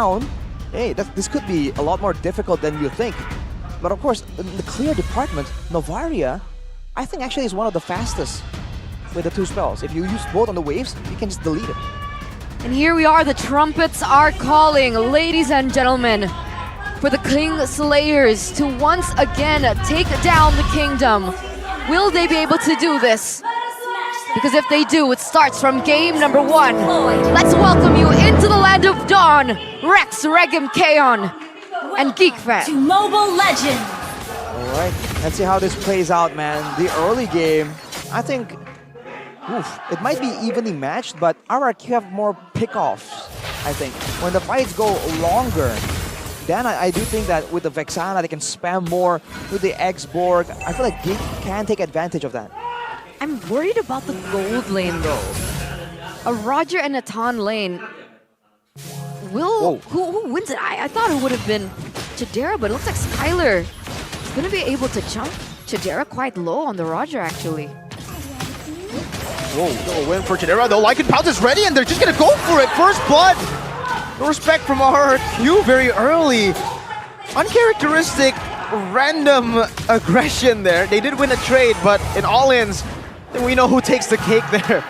down, hey, this could be a lot more difficult than you think. But of course, in the clear department, Novaria, I think actually is one of the fastest with the two spells. If you use both on the waves, you can just delete it. And here we are, the trumpets are calling, ladies and gentlemen, for the King Slayers to once again take down the kingdom. Will they be able to do this? Because if they do, it starts from game number 1. Let's welcome you into the land of dawn, Rex, Regum, Kaon, and Geek fan. To Mobile Legends. All right, let's see how this plays out, man. The early game, I think, it might be evenly matched, but RRQ have more pickoffs, I think. When the fights go longer, then I do think that with the Vexana, they can spam more with the X-Borg. I feel like Geek can take advantage of that. I'm worried about the gold lane though. A Roger and Natan lane. Who wins it? I thought it would have been Chidera, but it looks like Skylar is going to be able to jump Chidera quite low on the Roger actually. Whoa, no win for Chidera though. Lycan Pounce is ready and they're just gonna go for it. First blood. No respect from RRQ very early. Uncharacteristic, random aggression there. They did win a trade, but in all-ins, we know who takes the cake there.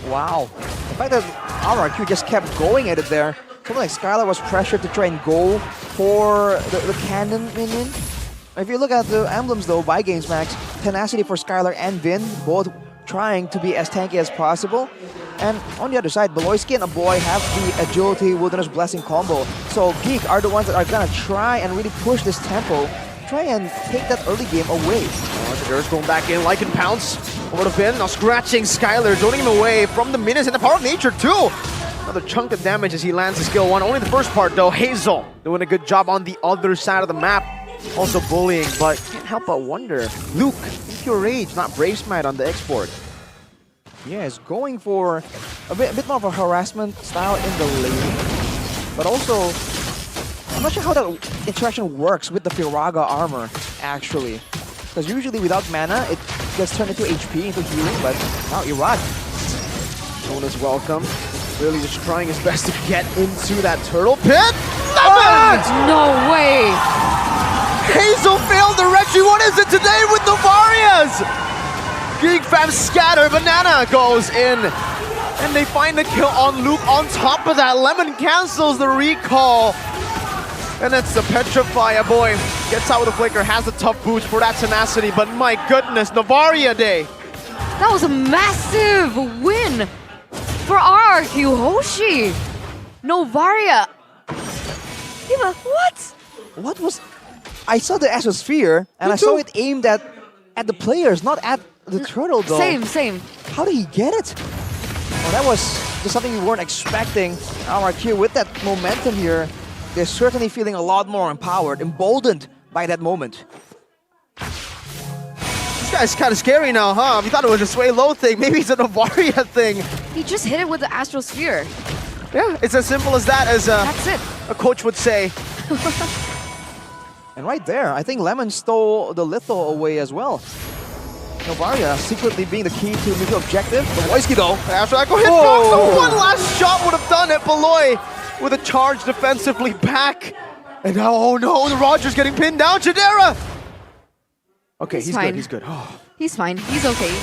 Wow. The fact that RRQ just kept going at it there. Something like Skylar was pressured to try and go for the cannon minion. If you look at the emblems though, by Games Max, tenacity for Skylar and Vin, both trying to be as tanky as possible. And on the other side, Beloyski and Aboy have the Agility Wilderness Blessing combo. So Geek are the ones that are gonna try and really push this tempo, try and take that early game away. Chidera's going back in, Lycan Pounce over to Vin, now scratching Skylar, zoning him away from the minions and the power of nature too. Another chunk of damage as he lands his skill 1. Only the first part though. Hazel doing a good job on the other side of the map. Also bullying, but can't help but wonder. Luke, Pure Rage, not Brave Smite on the export. Yeah, it's going for a bit more of a harassment style in the lane. But also, I'm not sure how that interaction works with the Firaga armor, actually. Because usually without mana, it gets turned into HP, into healing, but now Irad. Jonas welcome. Really just trying his best to get into that turtle pit. Lemon! No way! Hazel failed the retry. What is it today with the Varias? Geek fam scatter, Banana goes in. And they find the kill on Luke. On top of that, Lemon cancels the recall. And it's the Petrify. Boy, gets out with a flicker, has a tough boost for that tenacity. But my goodness, Novaria day. That was a massive win for RRQ Hoshi. Novaria. What? What was... I saw the Astrosphere, and I saw it aimed at the players, not at the turtle though. Same. How did he get it? Oh, that was just something we weren't expecting. RRQ with that momentum here, they're certainly feeling a lot more empowered, emboldened by that moment. This guy's kind of scary now, huh? If you thought it was a Sway Low thing, maybe it's a Novaria thing. He just hit it with the Astrosphere. Yeah, it's as simple as that, as That's it. a coach would say. And right there, I think Lemon stole the Litho away as well. Novaria secretly being the key to the objective. Beloyski though. After that, go hit box. So one last shot would have done it. Beloy with a charge defensively back. And now, oh no, the Roger's getting pinned down. Chidera! Okay, he's fine. good, he's good. Oh. He's fine, he's okay.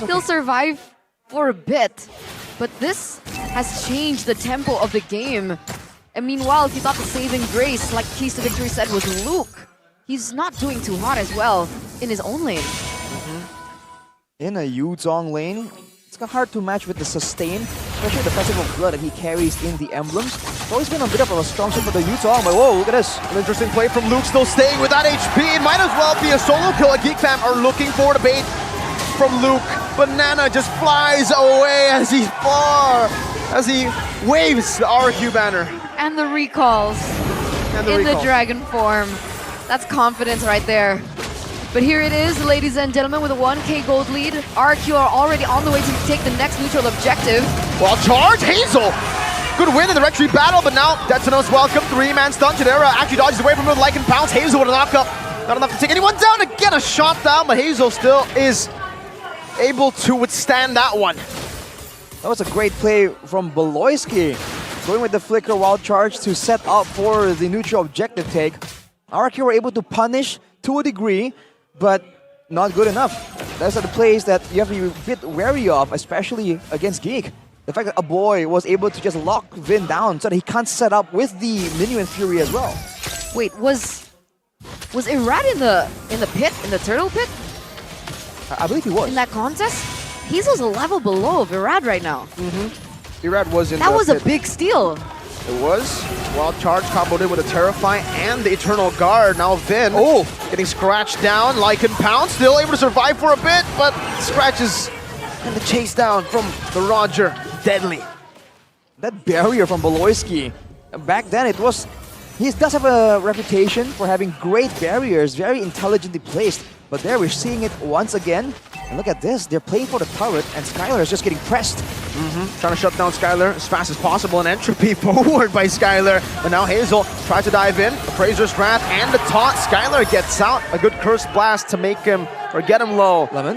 He'll survive for a bit. But this has changed the tempo of the game. And meanwhile, if you thought the saving grace, like Keys to Victory said, was Luke, he's not doing too hot as well in his own lane. In a Yuzong lane, it's hard to match with the sustain, especially the Festival of Blood that he carries in the emblems. It's always been a bit of a strong suit for the Yuzong, but whoa, look at this. An interesting play from Luke, still staying with that HP. It might as well be a solo kill. A Geek fam are looking for the bait from Luke. Banana just flies away as he waves the RQ banner. And the recalls in the dragon form. That's confidence right there. But here it is, ladies and gentlemen, with a 1k gold lead. RQ are already on the way to take the next neutral objective. Well, charge, Hazel! Good win in the retreat battle, but now Detonos welcome. 3-man stun. Chidera actually dodges away from him with Lycan Pounce. Hazel with a knockup. Not enough to take anyone down. Again, a shot down, but Hazel still is able to withstand that one. That was a great play from Beloyski. going with the flicker wild charge to set up for the neutral objective take. RQ were able to punish to a degree, but not good enough. Those are the plays that you have to be a bit wary of, especially against Geek. The fact that a boy was able to just lock Vin down so that he can't set up with the Minuan Fury as well. Wait, was Irad in the pit, in the turtle pit? I believe he was. In that contest? Hazel's a level below Irad right now. Irad was in That the was a pit. big steal. It was. Wild charge comboed in with a Terrify and the Eternal Guard. Now Vin getting scratched down. Lycan Pound still able to survive for a bit, but scratches and the chase down from the Roger. Deadly. That barrier from Beloyski, back then it was... He does have a reputation for having great barriers, very intelligently placed. But there we're seeing it once again. And look at this, they're playing for the turret and Skylar is just getting pressed. Trying to shut down Skylar as fast as possible. An entropy forward by Skylar. But now Hazel tries to dive in. Appraiser's Wrath and the taunt. Skylar gets out. A good Curse Blast to make him, or get him low. Lemon?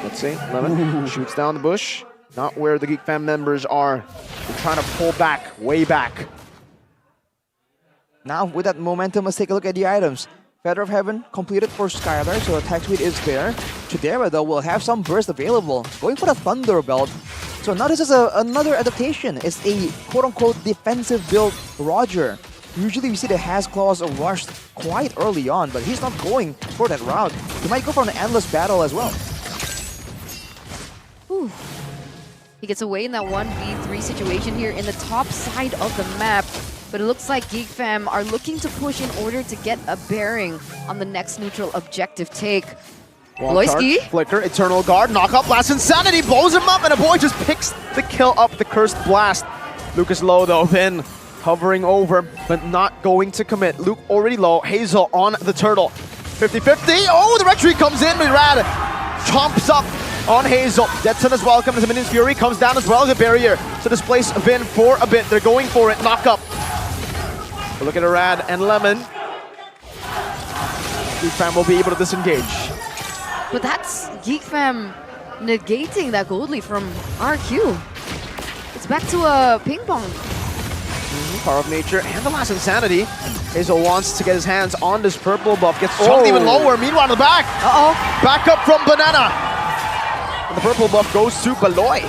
Let's see. Lemon shoots down the bush. Not where the Geek Fam members are. They're trying to pull back, way back. Now with that momentum, let's take a look at the items. Feather of Heaven completed for Skylar, so attack speed is there. Chidera though will have some burst available. Going for the Thunder Belt. So now this is another adaptation. It's a quote-unquote defensive build Roger. Usually we see the Has Claws rushed quite early on, but he's not going for that route. He might go for an endless battle as well. Whew. He gets away in that 1v3 situation here in the top side of the map. But it looks like Geek Fam are looking to push in order to get a bearing on the next neutral objective take. Loisky. Flicker, Eternal Guard, knock up, Blast Insanity, blows him up, and a boy just picks the kill up, the Cursed Blast. Lucas low though, Vin hovering over, but not going to commit. Luke already low, Hazel on the turtle. 50-50, oh, the retreat comes in, Rad chomps up on Hazel. Jetson is welcome as the Minion's Fury comes down as well as a barrier to displace Vin for a bit. They're going for it, knock up. But look at Arad and Lemon. Geek Fam will be able to disengage. But that's Geek Fam negating that gold lead from RQ. It's back to a ping pong. Power of Nature and the last Insanity. Hazel wants to get his hands on this purple buff. Gets chunked even lower. Meanwhile, in the back. Back up from Banana. And the purple buff goes to Beloy.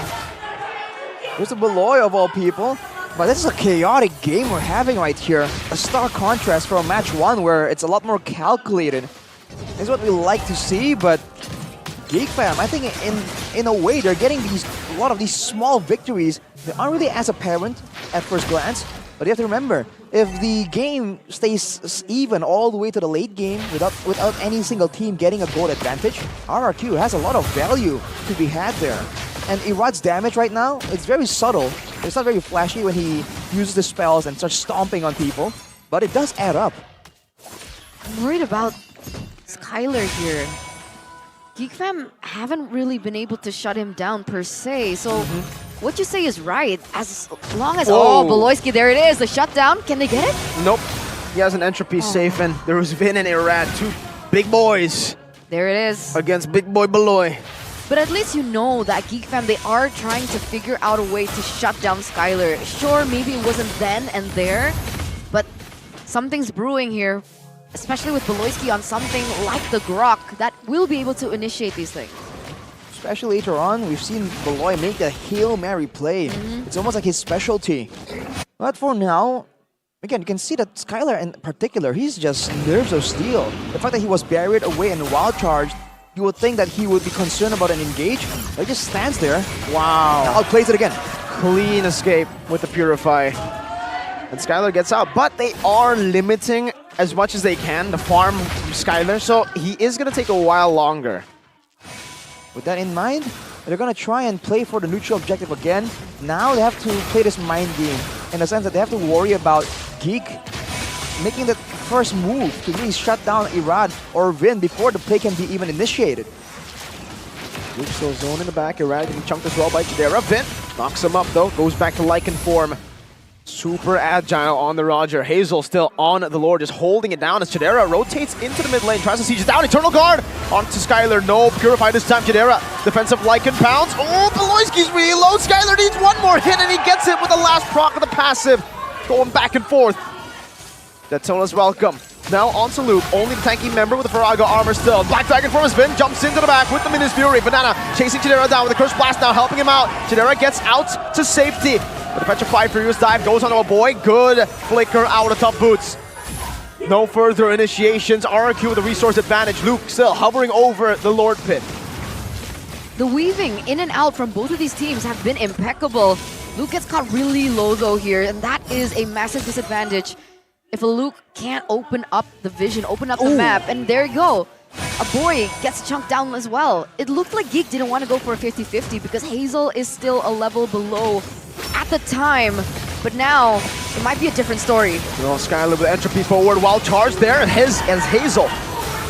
There's a Beloy of all people. But this is a chaotic game we're having right here. A stark contrast from match 1 where it's a lot more calculated. This is what we like to see, but Geek Fam, I think in a way they're getting a lot of these small victories. They aren't really as apparent at first glance, but you have to remember, if the game stays even all the way to the late game without any single team getting a gold advantage, RRQ has a lot of value to be had there. And Irad's damage right now, it's very subtle. It's not very flashy when he uses the spells and starts stomping on people, but it does add up. I'm worried about Skylar here. Geek Fam haven't really been able to shut him down per se, so what you say is right. As long as... Oh, Beloyski, there it is, the shutdown. Can they get it? Nope. He has an entropy safe, and there was Vin and Irad, two big boys. There it is. Against big boy Beloy. But at least you know that Geek Fam, they are trying to figure out a way to shut down Skylar. Sure, maybe it wasn't then and there, but something's brewing here, especially with Beloyski on something like the Grok that will be able to initiate these things. Especially later on, we've seen Beloy make a Hail Mary play. It's almost like his specialty. But for now, again, you can see that Skylar in particular, he's just nerves of steel. The fact that he was buried away and wild charged, you would think that he would be concerned about an engage, but he just stands there. Wow. Outplays it again. Clean escape with the Purify. And Skylar gets out, but they are limiting as much as they can the farm from Skylar, so he is going to take a while longer. With that in mind, they're going to try and play for the neutral objective again. Now they have to play this mind game in the sense that they have to worry about Geek making the first move to really shut down Irad or Vin before the play can be even initiated. Luke still zone in the back. Irad getting chunked as well by Chidera. Vin knocks him up though. Goes back to Lycan form. Super agile on the Roger. Hazel still on the Lord, just holding it down as Chidera rotates into the mid lane, tries to siege it down. Eternal Guard onto Skylar. No, Purify this time. Chidera, defensive Lycan pounce. Oh, Beloyski's really low. Skylar needs one more hit and he gets it with the last proc of the passive. Going back and forth. Daytona's welcome. Now onto Luke, only the tanky member with the Faraga armor still. Black Dragon from his Vin jumps into the back with the Minus Fury. Banana chasing Chidera down with the Curse Blast now, helping him out. Chidera gets out to safety. The Petrified Furious Dive goes onto a boy. Good flicker out of top boots. No further initiations. RRQ with a resource advantage. Luke still hovering over the Lord Pit. The weaving in and out from both of these teams have been impeccable. Luke gets caught really low though here, and that is a massive disadvantage. If Luke can't open up the vision, open up the map, and there you go. A boy gets chunked down as well. It looked like Geek didn't want to go for a 50-50 because Hazel is still a level below at the time. But now, it might be a different story. Well, Skylar with entropy forward, while charged there, and Hazel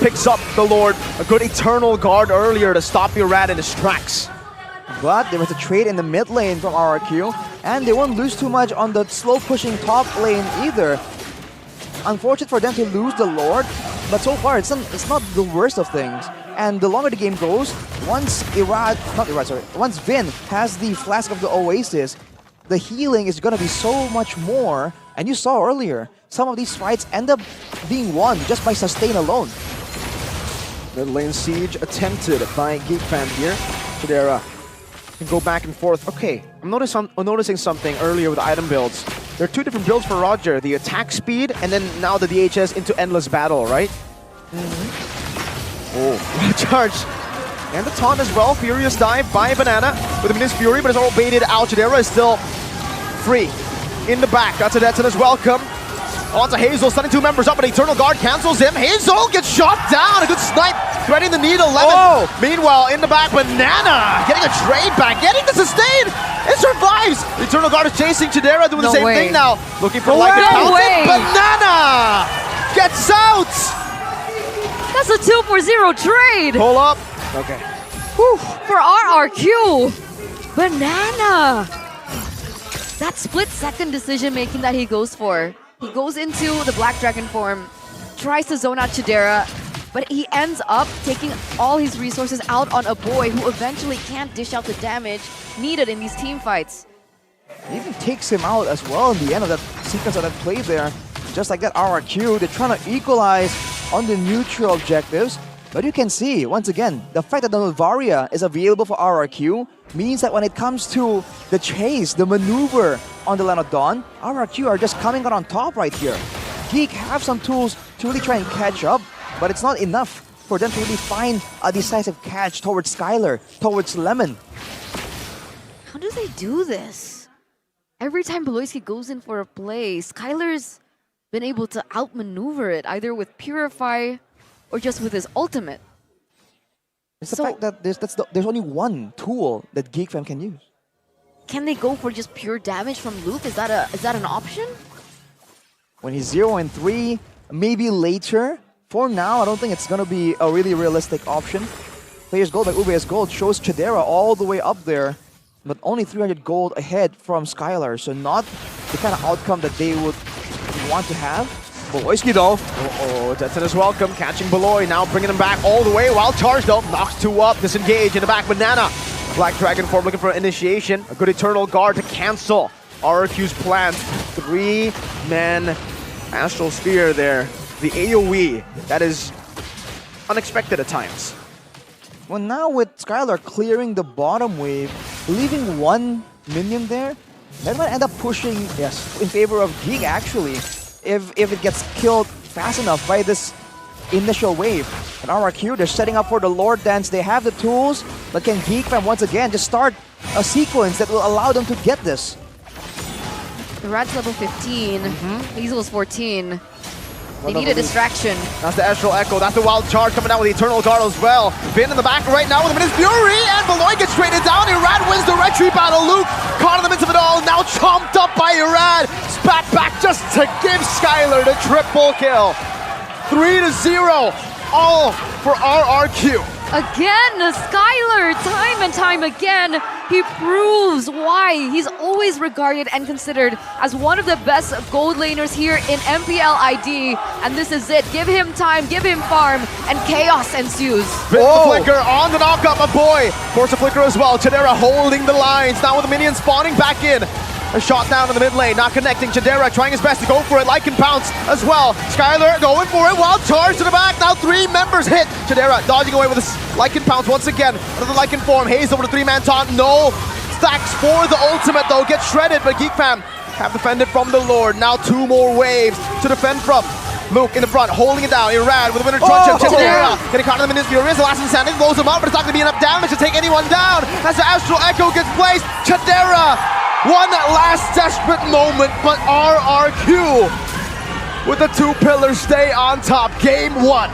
picks up the Lord. A good Eternal Guard earlier to stop Urad in his tracks. But there was a trade in the mid lane from RRQ, and they won't lose too much on the slow pushing top lane either. Unfortunate for them to lose the Lord, but so far it's not the worst of things. And the longer the game goes, once once Vin has the Flask of the Oasis, the healing is gonna be so much more. And you saw earlier, some of these fights end up being won just by sustain alone. Mid lane siege attempted by Geek Fan here. Chidera can go back and forth. Okay, I'm noticing something earlier with item builds. There are two different builds for Roger, the attack speed and then now the DHS into endless battle, right? Oh, charge. And the taunt as well, Furious Dive by Banana with a Minus Fury, but it's all baited out. Chidera is still free in the back. That's a Detona's welcome. On to Hazel, stunning two members up, but Eternal Guard cancels him. Hazel gets shot down, a good snipe, threading the needle, Lemon. Oh. Meanwhile, in the back, Banana getting a trade back, getting the sustain. It survives. Eternal Guard is chasing Chidera, doing the same thing now. Looking for like a pounce. Banana gets out. That's a 2-for-0 trade! Pull up. Okay. Whew, for RRQ! Banana! That split-second decision-making that he goes for. He goes into the Black Dragon form, tries to zone out Chidera, but he ends up taking all his resources out on a boy who eventually can't dish out the damage needed in these team fights. It even takes him out as well in the end of that sequence of that play there. Just like that, RRQ, they're trying to equalize on the neutral objectives. But you can see, once again, the fact that the Novaria is available for RRQ means that when it comes to the chase, the maneuver on the Land of Dawn, RRQ are just coming out on top right here. Geek have some tools to really try and catch up, but it's not enough for them to really find a decisive catch towards Skylar, towards Lemon. How do they do this? Every time Beloyski goes in for a play, Skylar's been able to outmaneuver it, either with Purify or just with his ultimate. It's the fact that there's only one tool that Geek Fam can use. Can they go for just pure damage from Luke? Is that an option? When he's 0-3, maybe later. For now, I don't think it's gonna be a really realistic option. Players Gold like UBS Gold shows Chidera all the way up there, but only 300 gold ahead from Skylar, so not the kind of outcome that they would want to have. Beloyski though. Detona's welcome, catching Beloy, now bringing him back all the way while charged though. Knocks two up, disengage in the back, Banana. Black Dragon form looking for initiation. A good Eternal Guard to cancel RRQ's plan. 3-man Astral Sphere there. The AoE, that is unexpected at times. Well, now with Skylar clearing the bottom wave, leaving one minion there, that might end up pushing in favor of Geek actually, if it gets killed fast enough by this initial wave. And RRQ, they're setting up for the Lord Dance. They have the tools, but can Geek Fam once again just start a sequence that will allow them to get this? The Rad's level 15, Hazel's 14. They need a distraction. That's the Astral Echo. That's the Wild Charge coming out with the Eternal Guard as well. Vin in the back right now with a Minus Fury, and Beloy gets traded down. Irad wins the retreat battle. Luke caught in the midst of it all, now chomped up by Irad. Spat back just to give Skylar the triple kill. 3-0, all for RRQ. Again, Skylar, time and time again, He proves why he's always regarded and considered as one of the best gold laners here in MPL ID. And this is it. Give him time, give him farm, and chaos ensues. Bit of the flicker on the knockup, a boy. Force a flicker as well. Chidera holding the lines. Now with the minions spawning back in. A shot down in the mid lane, not connecting. Chidera trying his best to go for it. Lycan pounce as well. Skylar going for it. Wild charge to the back. Now 3 members hit. Chidera dodging away with a Lycan pounce once again. Another Lycan form. Haze over the 3-man taunt. No stacks for the ultimate though. Gets shredded, but Geek fam have defended from the Lord. Now 2 more waves to defend from. Luke in the front, holding it down. Irad with a winner truncheon. Chidera getting caught in the minions. Furious, the last insanity blows him up, but it's not going to be enough damage to take anyone down. As the Astral Echo gets placed, Chidera, one last desperate moment, but RRQ with the 2 pillars stay on top. Game 1.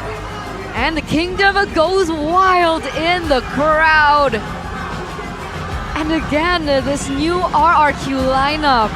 And the kingdom goes wild in the crowd. And again, this new RRQ lineup.